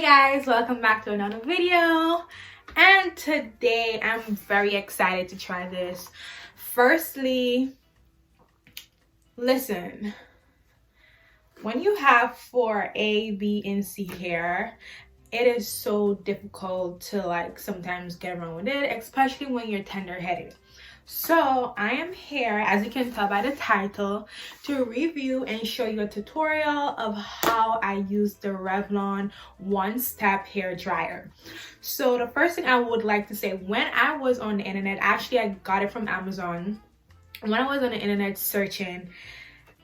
guys, welcome back to another video, and today I'm very excited to try this. Firstly, listen, when you have 4A, B, and C hair, it is so difficult to sometimes get around with it, especially when you're tender-headed. So I am here, as you can tell by the title, to review and show you a tutorial of how I use the Revlon one-step hair dryer. So the first thing I would like to say, when I was on the internet, actually I got it from Amazon. When I was on the internet searching,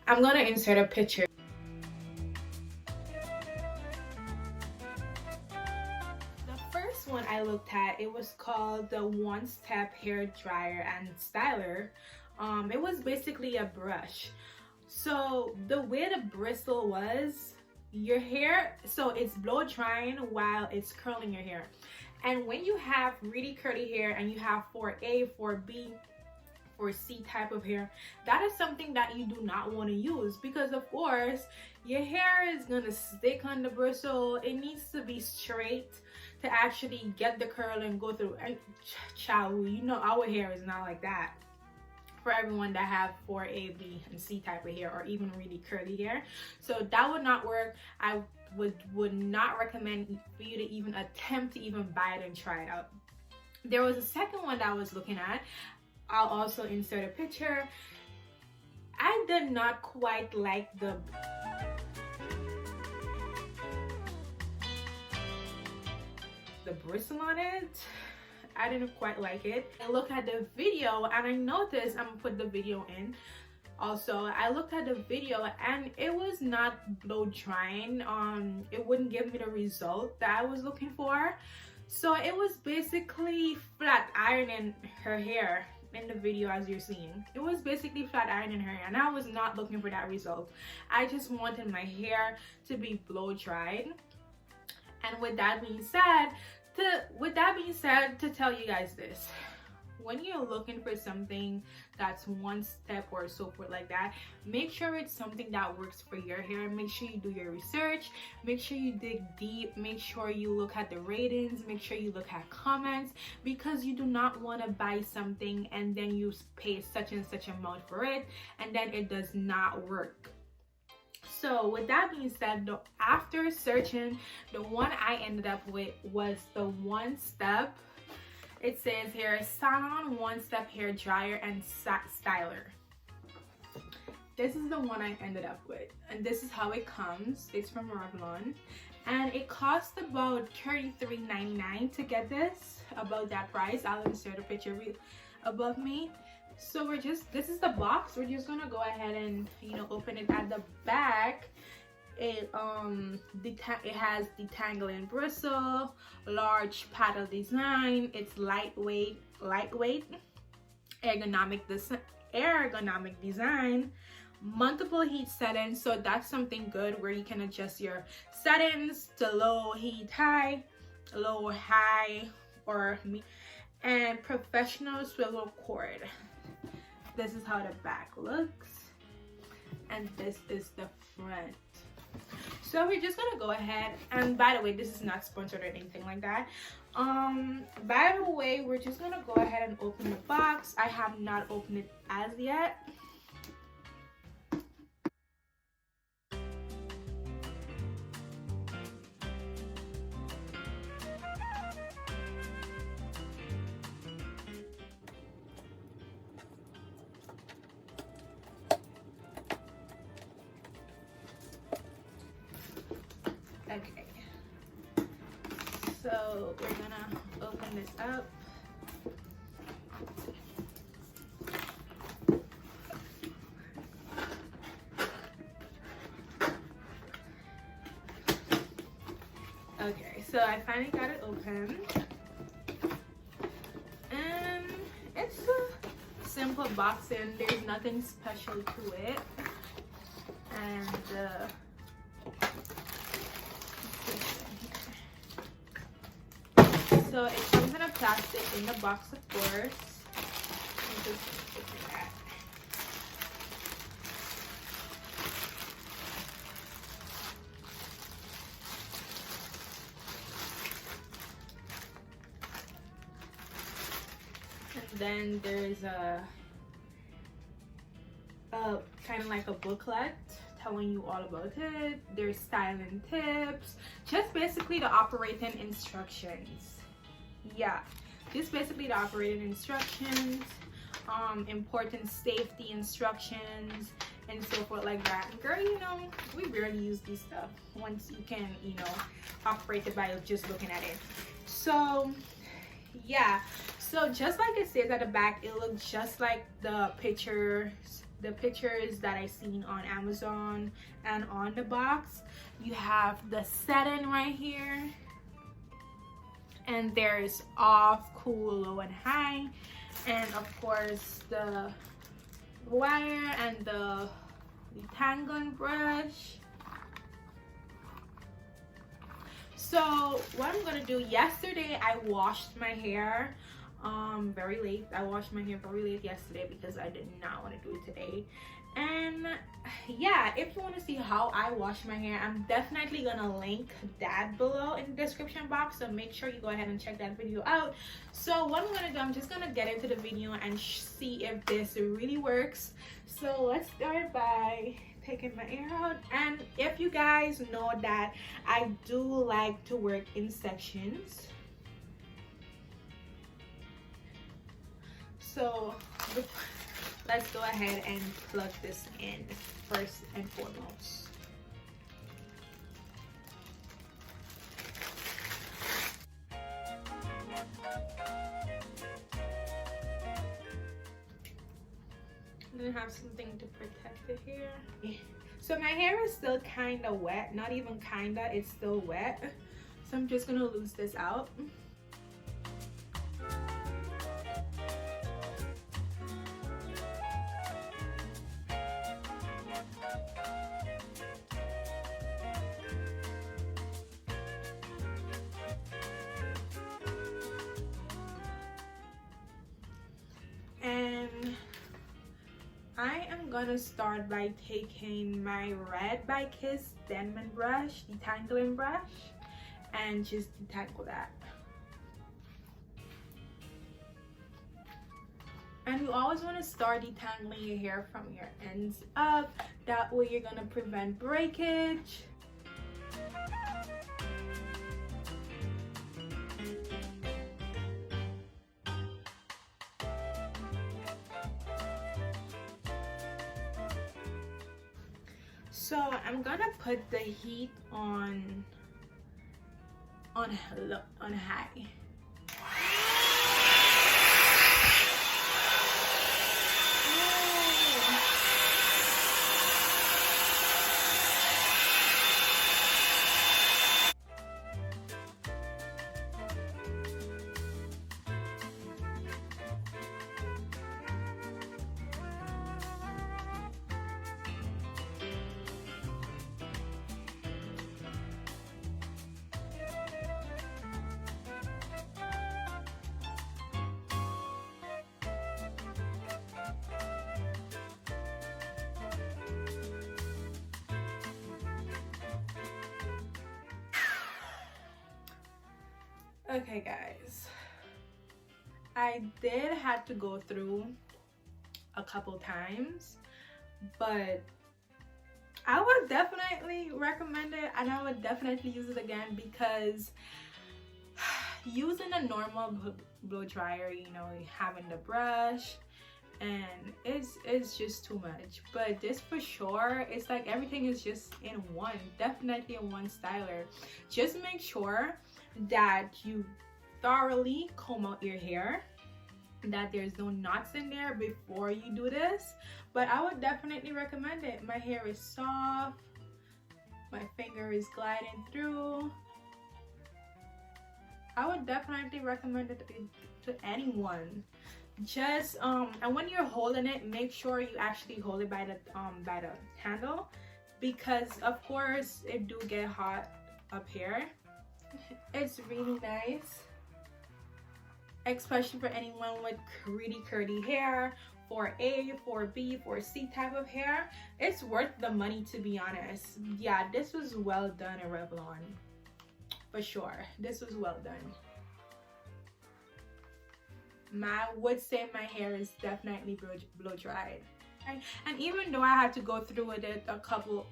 I'm gonna insert a picture. One I looked at, it was called the one-step hair dryer and styler. It was basically a brush. So the way the bristle was, your hair, so it's blow drying while it's curling your hair. And when you have really curly hair and you have 4A, 4B, or C type of hair, that is something that you do not want to use, because of course your hair is gonna stick on the bristle. It needs to be straight to actually get the curl and go through. And child, you know our hair is not like that. For everyone that have 4A, B, and C type of hair, or even really curly hair, so that would not work. I would not recommend for you to even attempt to even buy it and try it out. There was a second one that I was looking at. I'll also insert a picture. I did not quite like the bristle on it. I didn't quite like it. I looked at the video and I noticed, I'm gonna put the video in also, I looked at the video and it was not blow drying. It wouldn't give me the result that I was looking for. So it was basically flat ironing her hair. In the video, as you're seeing, it was basically flat ironing her hair, and I was not looking for that result. I just wanted my hair to be blow dried. And with that being said, to tell you guys this, when you're looking for something that's one step or so forth like that, make sure it's something that works for your hair. Make sure you do your research, make sure you dig deep, make sure you look at the ratings, make sure you look at comments, because you do not want to buy something and then you pay such and such amount for it and then it does not work. So with that being said, after searching, the one I ended up with was the one step. It says here, Salon one-step hair dryer and styler. This is the one I ended up with, and this is how it comes. It's from Revlon, and it cost about $33.99 to get this. About that price, I'll insert a picture above me. So this is the box. We're just gonna go ahead and open it. At the back, it has detangling bristle, large paddle design. It's lightweight, ergonomic design, multiple heat settings. So that's something good where you can adjust your settings to low, high, or and professional swivel cord. This is how the back looks, and this is the front. So we're just gonna go ahead, and by the way, this is not sponsored or anything like that. By the way, we're just gonna go ahead and open the box. I have not opened it as yet. Okay, so we're gonna open this up. Okay, so I finally got it open, and it's a simple box, and there's nothing special to it. And so it comes in a plastic in the box, of course. Then there's a kind of like a booklet telling you all about it. There's styling tips, just basically the operating instructions. Yeah, just basically the operating instructions, important safety instructions and so forth like that. Girl, you know, we rarely use this stuff once you can, you know, operate it by just looking at it. So yeah, so just like it says at the back, it looks just like the pictures that I seen on Amazon. And on the box you have the setting right here, and there's off, cool, low, and high, and of course the wire and the detangling brush. So what I'm gonna do, yesterday I washed my hair very late. I washed my hair very late yesterday because I did not want to do it today. And yeah, if you want to see how I wash my hair, I'm definitely gonna link that below in the description box, so make sure you go ahead and check that video out. So what I'm gonna do, I'm just gonna get into the video and see if this really works. So let's start by taking my hair out. And if you guys know that I do like to work in sections, so let's go ahead and plug this in first and foremost. I'm gonna have something to protect the hair. So my hair is still kind of wet, not even kinda, it's still wet. So I'm just gonna loose this out. I am gonna start by taking my Red by Kiss Denman brush, detangling brush, and just detangle that. And you always want to start detangling your hair from your ends up. That way you're gonna prevent breakage. So I'm gonna put the heat on high. Okay guys, I did have to go through a couple times, but I would definitely recommend it, and I would definitely use it again, because using a normal blow dryer, you know, having the brush, and it's just too much. But this for sure, it's like everything is just in one, definitely in one styler. Just make sure that you thoroughly comb out your hair, that there's no knots in there before you do this. But I would definitely recommend it. My hair is soft, my finger is gliding through. I would definitely recommend it to anyone. Just and when you're holding it, make sure you actually hold it by the handle, because of course it do get hot up here. It's really nice, especially for anyone with really curly hair, 4A, 4B, 4C type of hair. It's worth the money, to be honest. Yeah, this was well done at Revlon, for sure. This was well done. I would say my hair is definitely blow dried. And even though I had to go through with it a couple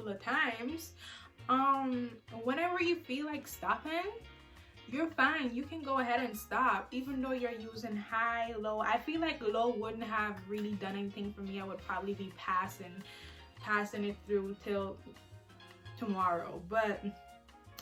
of times, whenever you feel like stopping, you're fine. You can go ahead and stop, even though you're using high, low. I feel like low wouldn't have really done anything for me. I would probably be passing it through till tomorrow. But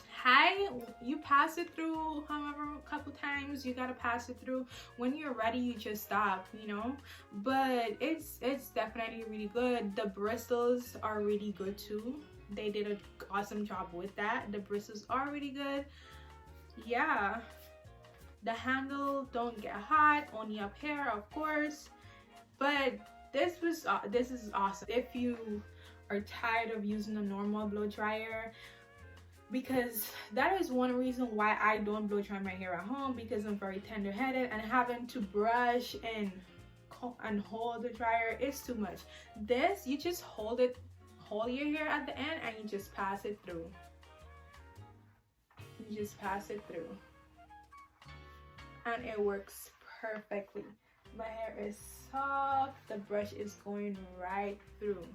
high, you pass it through however a couple times you gotta pass it through. When you're ready, you just stop, you know. But it's definitely really good. The bristles are really good too. They did an awesome job with that. The bristles are really good. Yeah, the handle don't get hot, only up here of course, but this is awesome if you are tired of using a normal blow dryer, because that is one reason why I don't blow dry my hair at home, because I'm very tender-headed and having to brush and hold the dryer is too much. This, you just hold your hair at the end and you just pass it through. You just pass it through and it works perfectly. My hair is soft, the brush is going right through.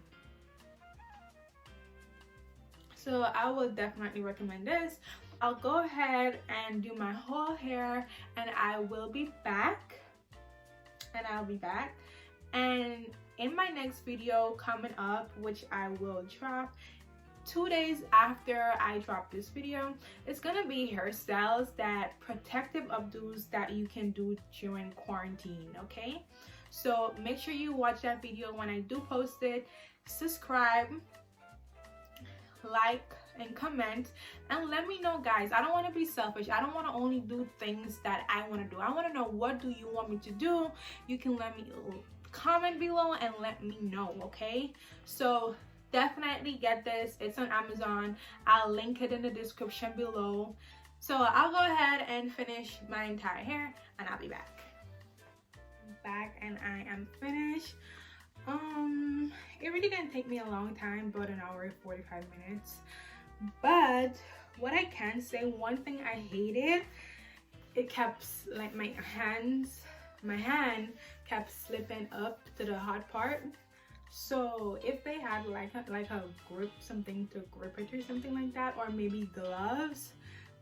So I will definitely recommend this. I'll go ahead and do my whole hair and I will be back. And in my next video coming up, which I will drop 2 days after I drop this video, it's gonna be hairstyles, that protective updos that you can do during quarantine. Okay, so make sure you watch that video when I do post it. Subscribe, like, and comment, and let me know, guys. I don't want to be selfish. I don't want to only do things that I want to do. I want to know, what do you want me to do? You can let me comment below and let me know. Okay, so definitely get this. It's on Amazon. I'll link it in the description below. So I'll go ahead and finish my entire hair and I'll be back. And I am finished. It really didn't take me a long time, about an hour and 45 minutes. But what I can say, one thing I hated, it kept, like, my hand kept slipping up to the hot part. So if they had like a grip, something to grip it or something like that, or maybe gloves,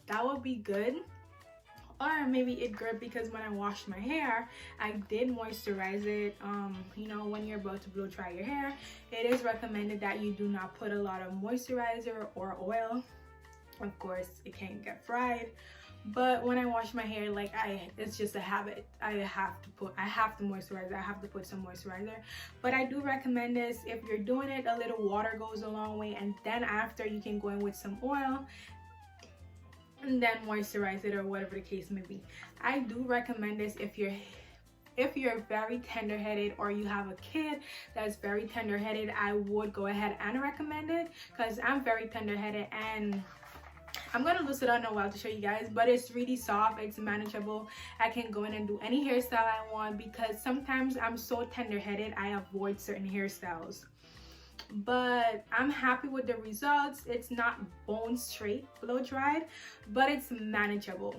that would be good. Or maybe it grip, because when I washed my hair, I did moisturize it. You know, when you're about to blow dry your hair, it is recommended that you do not put a lot of moisturizer or oil. Of course, it can get fried. But when I wash my hair, like, it's just a habit. I have to moisturize. I have to put some moisturizer. But I do recommend this. If you're doing it, a little water goes a long way, and then after you can go in with some oil and then moisturize it, or whatever the case may be. I do recommend this if you're very tender-headed, or you have a kid that's very tender-headed. I would go ahead and recommend it, because I'm very tender-headed, and I'm gonna lose it on a while to show you guys, but it's really soft, it's manageable. I can go in and do any hairstyle I want, because sometimes I'm so tender-headed I avoid certain hairstyles. But I'm happy with the results. It's not bone straight blow dried, but it's manageable,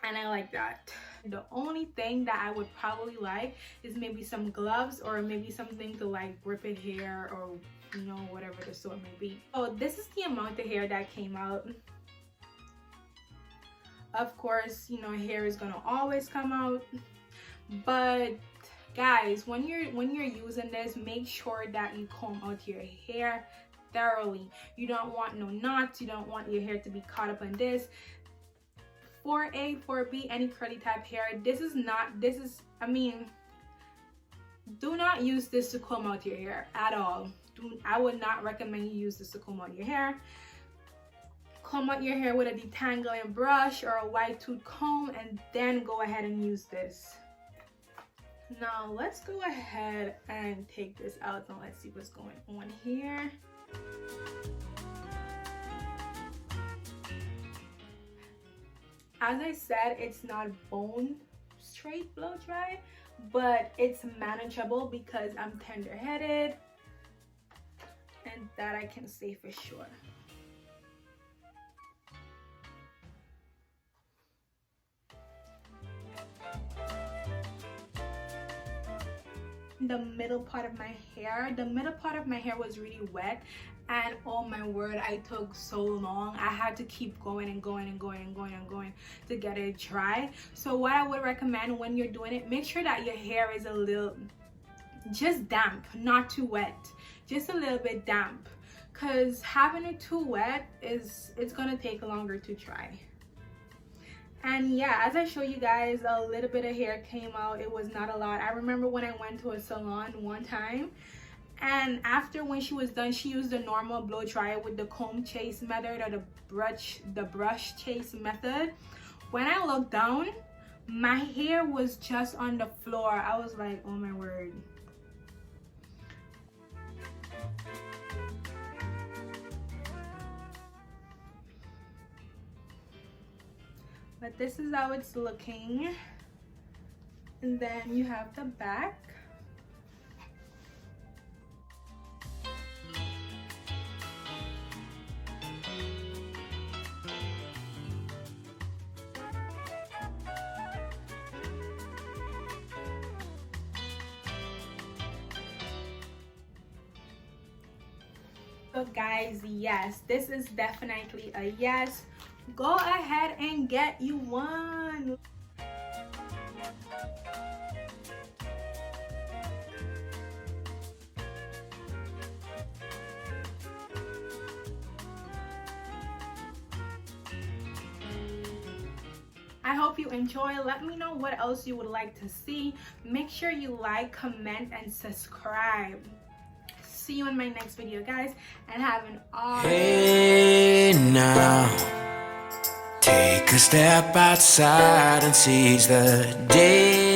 and I like that. The only thing that I would probably like is maybe some gloves, or maybe something to like grip it hair, or you know, whatever the sort may be. So this is the amount of hair that came out. Of course, you know, hair is gonna always come out, but guys, when you're using this, make sure that you comb out your hair thoroughly. You don't want no knots. You don't want your hair to be caught up in this. 4A, 4B, any curly type hair, I mean, do not use this to comb out your hair at all. I would not recommend you use this to comb out your hair. Comb out your hair with a detangling brush or a wide tooth comb, and then go ahead and use this. Now let's go ahead and take this out, and let's see what's going on here. As I said, it's not bone straight blow dry, but it's manageable because I'm tender-headed, and that I can say for sure. the middle part of my hair. The middle part of my hair was really wet, and oh my word, I took so long. I had to keep going and going and going and going and going to get it dry. So what I would recommend when you're doing it, make sure that your hair is a little just damp, not too wet, just a little bit damp, because having it too wet it's gonna take longer to dry. And yeah, as I show you guys, a little bit of hair came out. It was not a lot. I remember when I went to a salon one time, and after, when she was done, she used the normal blow dryer with the comb chase method, or the brush chase method. When I looked down, my hair was just on the floor. I was like, oh my word. But this is how it's looking. And then you have the back. So guys, yes, this is definitely a yes. Go ahead and get you one. I hope you enjoy. Let me know what else you would like to see. Make sure you like, comment, and subscribe. See you in my next video, guys, and have an awesome Hey now, take a step outside and seize the day.